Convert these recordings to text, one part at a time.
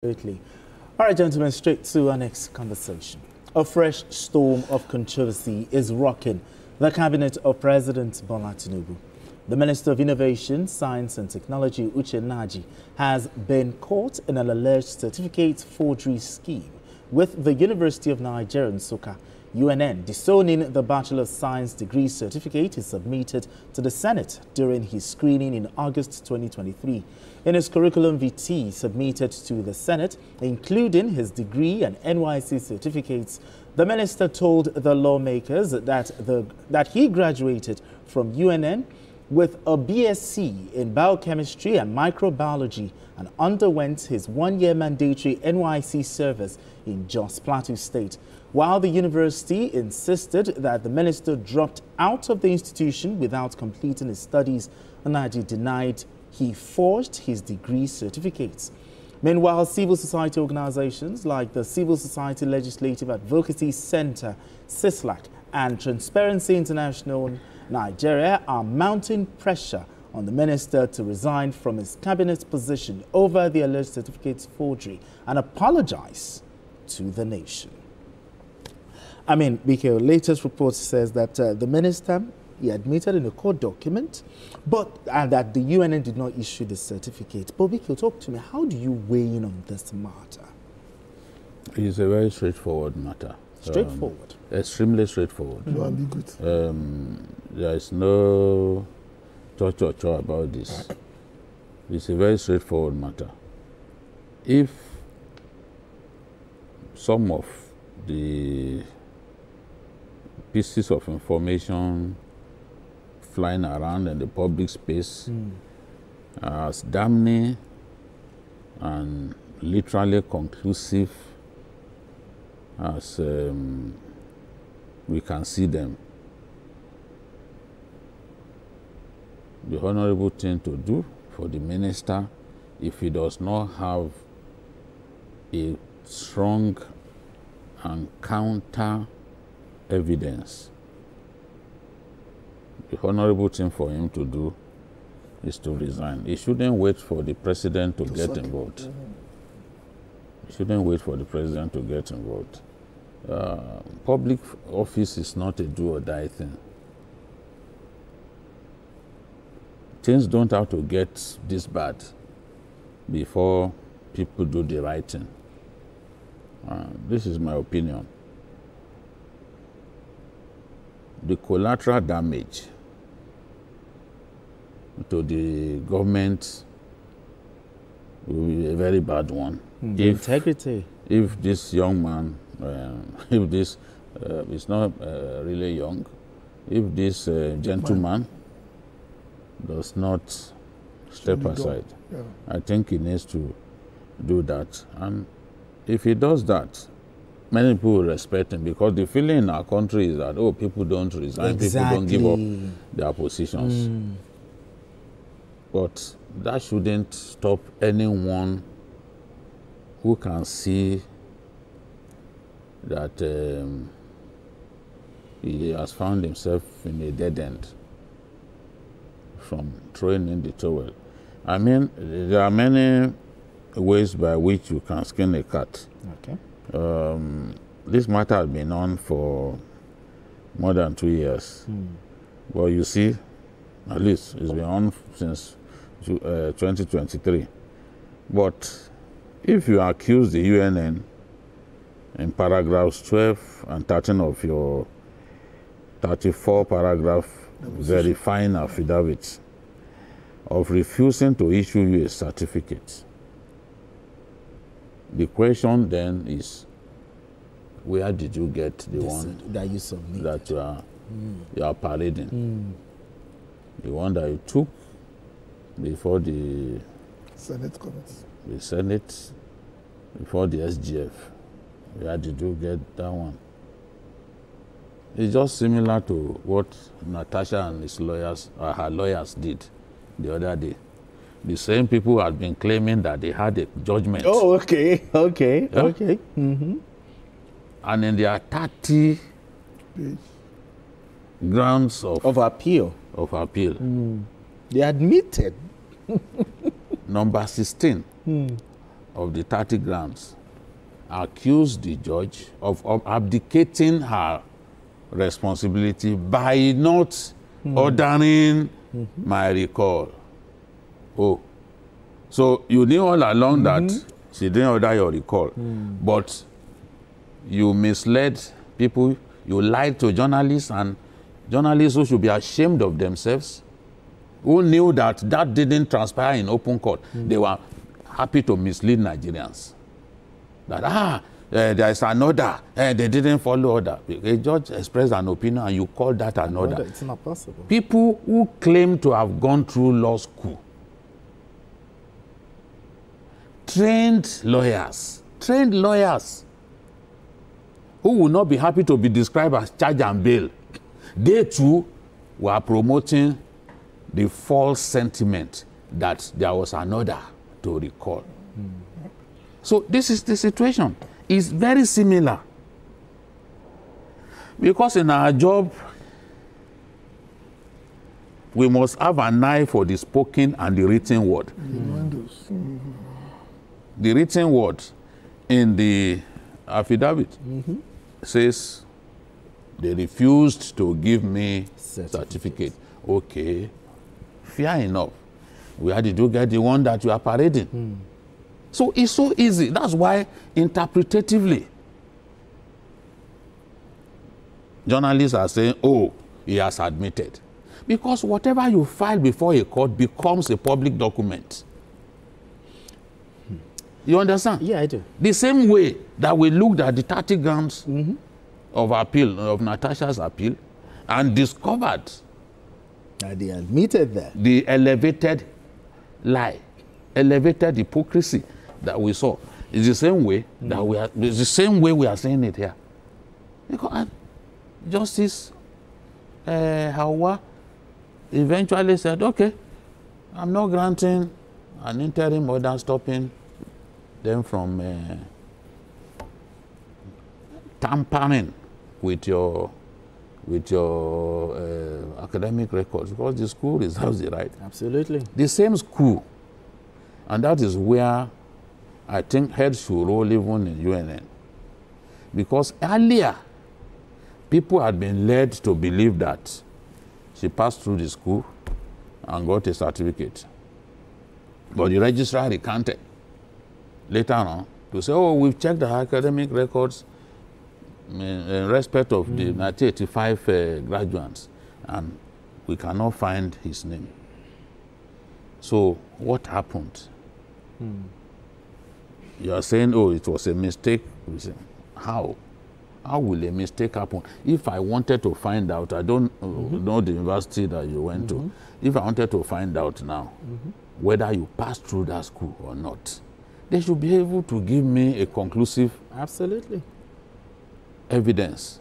Absolutely. All right, gentlemen, straight to our next conversation. A fresh storm of controversy is rocking the cabinet of President Bola Tinubu. The Minister of Innovation, Science and Technology, Uche Nnaji, has been caught in an alleged certificate forgery scheme with the University of Nigeria, Nsukka, UNN, disowning the Bachelor of Science degree certificate he submitted to the Senate during his screening in August 2023. In his curriculum vitae submitted to the Senate, including his degree and NYSC certificates, the minister told the lawmakers that he graduated from UNN with a BSc in biochemistry and microbiology and underwent his one-year mandatory NYSC service in Jos Plateau State. While the university insisted that the minister dropped out of the institution without completing his studies, Nnaji denied he forged his degree certificates. Meanwhile, civil society organizations like the Civil Society Legislative Advocacy Center, CISLAC, and Transparency International Nigeria are mounting pressure on the minister to resign from his cabinet position over the alleged certificates forgery and apologize to the nation. I mean, Biko, latest report says that the minister, he admitted in a court document, and that the UNN did not issue the certificate. But Biko, talk to me, how do you weigh in on this matter? It's a very straightforward matter. Straightforward? Extremely straightforward. No ambiguity. There is no cho-cho-cho about this. It's a very straightforward matter. If some of the pieces of information flying around in the public space as damning and literally conclusive as we can see them, the honorable thing to do for the minister, if he does not have a strong and counter evidence, the honorable thing for him to do is to resign. He shouldn't wait for the president to get involved. He shouldn't wait for the president to get involved. Public office is not a do or die thing. Things don't have to get this bad before people do the right thing. This is my opinion. The collateral damage to the government will be a very bad one. The integrity. If this young man, if this is not really young, if this gentleman does not step aside, I think he needs to do that. And if he does that, many people will respect him, because the feeling in our country is that, oh, people don't resign, people don't give up their positions. But that shouldn't stop anyone who can see that he has found himself in a dead end from throwing in the towel. I mean, there are many ways by which you can skin a cat. Okay. This matter has been on for more than 2 years. But you see, at least it's been on since 2023. But if you accuse the UNN in paragraphs 12 and 13 of your 34 paragraph verifying affidavit of refusing to issue you a certificate, the question then is, where did you get the one that you submitted, that you are parading? The one that you took before the Senate committee, the Senate, before the SGF. Where did you get that one? It's just similar to what Natasha and his lawyers, her lawyers did the other day. The same people had been claiming that they had a judgment. Oh, okay, okay, yeah? Okay. And in their 30 grounds of appeal, they admitted number 16 of the 30 grams accused the judge of abdicating her responsibility by not ordering my recall. Oh, so you knew all along that she didn't order your recall, but you misled people, you lied to journalists, and journalists who should be ashamed of themselves, who knew that that didn't transpire in open court. They were happy to mislead Nigerians. That, there is an order, they didn't follow order. A judge expressed an opinion and you call that an order. It's not possible. People who claim to have gone through law school, trained lawyers, who will not be happy to be described as charge and bail, they too were promoting the false sentiment that there was an order to recall. So this is the situation. It's very similar. Because in our job, we must have an eye for the spoken and the written word. The written word in the affidavit says they refused to give me certificate. Okay, fair enough. Where did you get the one that you are parading? So it's so easy. That's why interpretatively, journalists are saying, oh, he has admitted. Because whatever you file before a court becomes a public document. You understand? Yeah, I do. The same way that we looked at the 30 grams of appeal, of Natasha's appeal, and discovered They admitted that. the elevated lie, elevated hypocrisy that we saw. It's the same way that it's the same way we are saying it here. Because Justice Hawa eventually said, okay, I'm not granting an interim order stopping them from tampering with your academic records, because the school reserves the right. Absolutely. The same school, and that is where I think heads should roll even in UNN. Because earlier, people had been led to believe that she passed through the school and got a certificate. But the registrar recanted later on to say, oh, we've checked the academic records in respect of the 1985 graduates, and we cannot find his name. So what happened? You are saying, oh, it was a mistake. We say, how? How will a mistake happen? If I wanted to find out, I don't know the university that you went to. If I wanted to find out now whether you passed through that school or not, they should be able to give me a conclusive evidence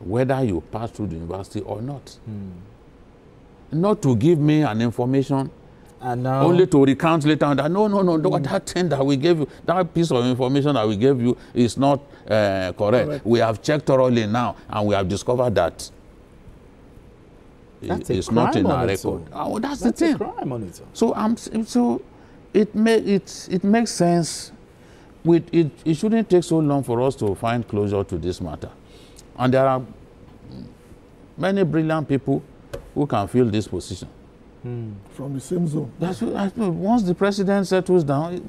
whether you passed through the university or not. Not to give me an information and only to recount later on that no, that thing that we gave you, that piece of information that we gave you is not correct. We have checked thoroughly now and we have discovered that it's not in our record. Oh, that's the thing. A crime on its own. So it makes sense. It shouldn't take so long for us to find closure to this matter. And there are many brilliant people who can fill this position. From the same zone. Once the president settles down,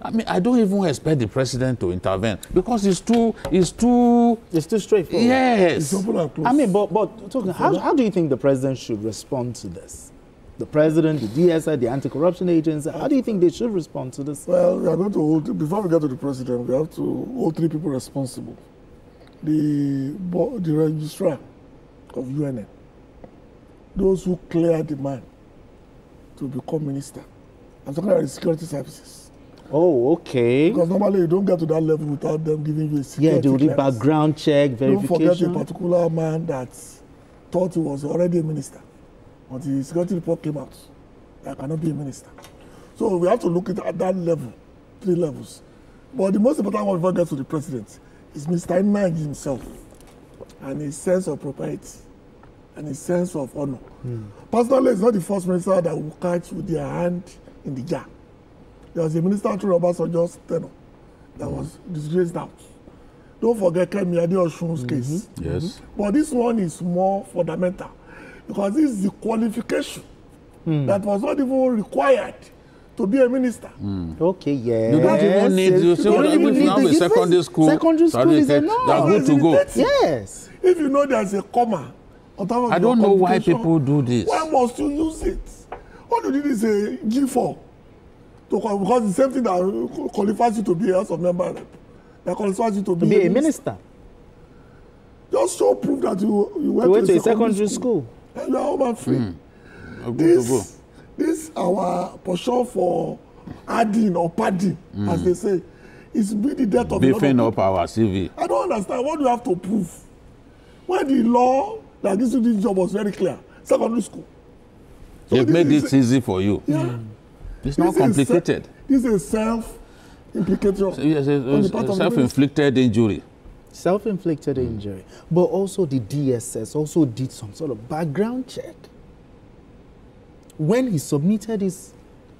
I mean, I don't even expect the president to intervene because it's too straightforward. Yes. It's open and close. I mean, but talking, how do you think the president should respond to this? The president, the DSI, the anti-corruption agency, how do you think they should respond to this? Well, we are going to hold, before we get to the president, we have to hold three people responsible. The registrar of UNN, those who cleared the man to become minister. I'm talking about the security services. Oh, okay. Because normally you don't get to that level without them giving you a security do the background check, verification. Don't forget a particular man that thought he was already a minister. Until the security report came out, I cannot be a minister. So we have to look at that level, 3 levels. But the most important one before we get to the president is Mr. Nnaji himself and his sense of propriety and his sense of honor. Personally, it's not the first minister that will catch with their hand in the jar. There was a minister through Obasanjo's tenure that was disgraced out. Don't forget Kemi Adeosun's case. Yes. But this one is more fundamental because this is the qualification that was not even required to be a minister. Okay, yes. You don't even need you don't even need the secondary school. Secondary school is enough. They are good to go. Yes. If you know there's a comma on top of I don't know why people do this. Why must you use it? What you need is a G4. Because the same thing that qualifies you to be a House of Member rep. That qualifies you to be a minister. Just show proof that you went to a secondary school. And you are home and free. This our portion for adding or padding, as they say, is be the death of beefing up our CV. I don't understand. What do you have to prove? When the law that gives you this job was very clear, secondary school. So they've made it easy for you. Yeah. It's not complicated. This is self-implication. Yes, self-inflicted injury. Self-inflicted injury. But also the DSS also did some sort of background check when he submitted his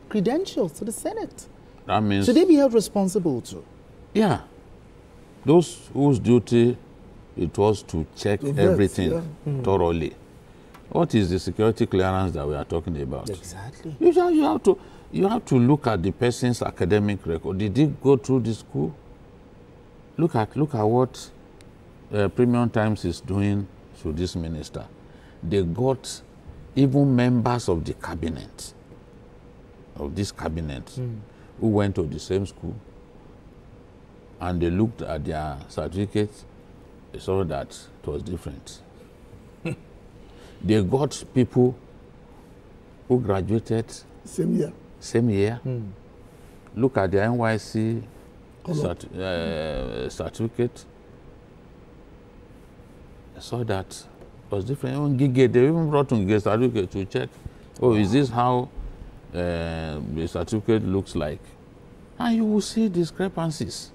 credentials to the Senate. That means... Should they be held responsible too? Yeah. Those whose duty it was to check everything thoroughly. What is the security clearance that we are talking about? Exactly. You have to look at the person's academic record. Did he go through the school? Look at what Premium Times is doing to this minister. They got even members of the cabinet, who went to the same school, and they looked at their certificates, they saw that it was different. They got people who graduated same year. Look at their NYC certificate. I saw that it was different. Even Gige, they even brought Gige certificate to check. Oh, is this how the certificate looks like? And you will see discrepancies.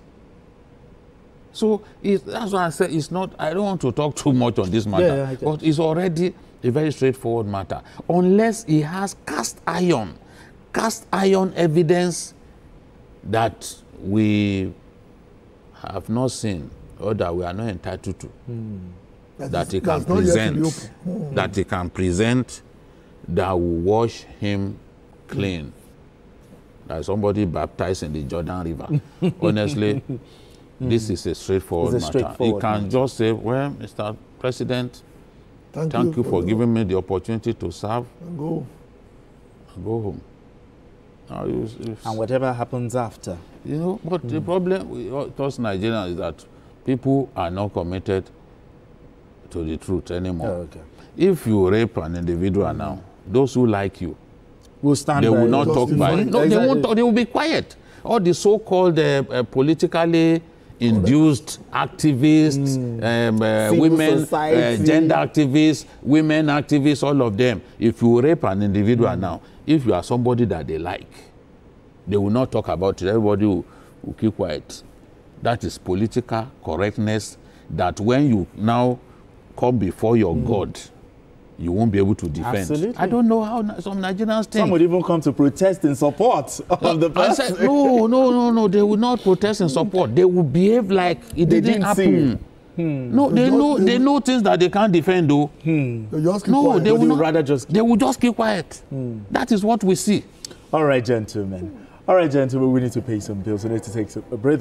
So that's why I said it's not. I don't want to talk too much on this matter, but it's already a very straightforward matter. Unless he has cast iron evidence that we have not seen or that we are not entitled to, that he can present, that he can present, that will wash him clean. Like somebody baptized in the Jordan River. Honestly, this is a straightforward matter. He can just say, well, Mr. President, thank you for giving me the opportunity to serve. And go home. And whatever happens after. You know, but the problem with us Nigerians is that people are not committed to the truth anymore. If you rape an individual now, those who like you, they will not talk by it. No, they won't talk, they will be quiet. All the so-called politically induced activists, women, gender activists, women activists, all of them. If you rape an individual now, if you are somebody that they like, they will not talk about it. Everybody will keep quiet. That is political correctness, that when you now come before your God, you won't be able to defend. Absolutely. I don't know how some Nigerians think. Some would even come to protest in support of the person. I said, no, they will not protest in support. They will behave like it didn't happen. No, they know things that they can't defend, though. They just keep quiet. They will just keep quiet. That is what we see. All right, gentlemen. We need to pay some bills. We need to take a break.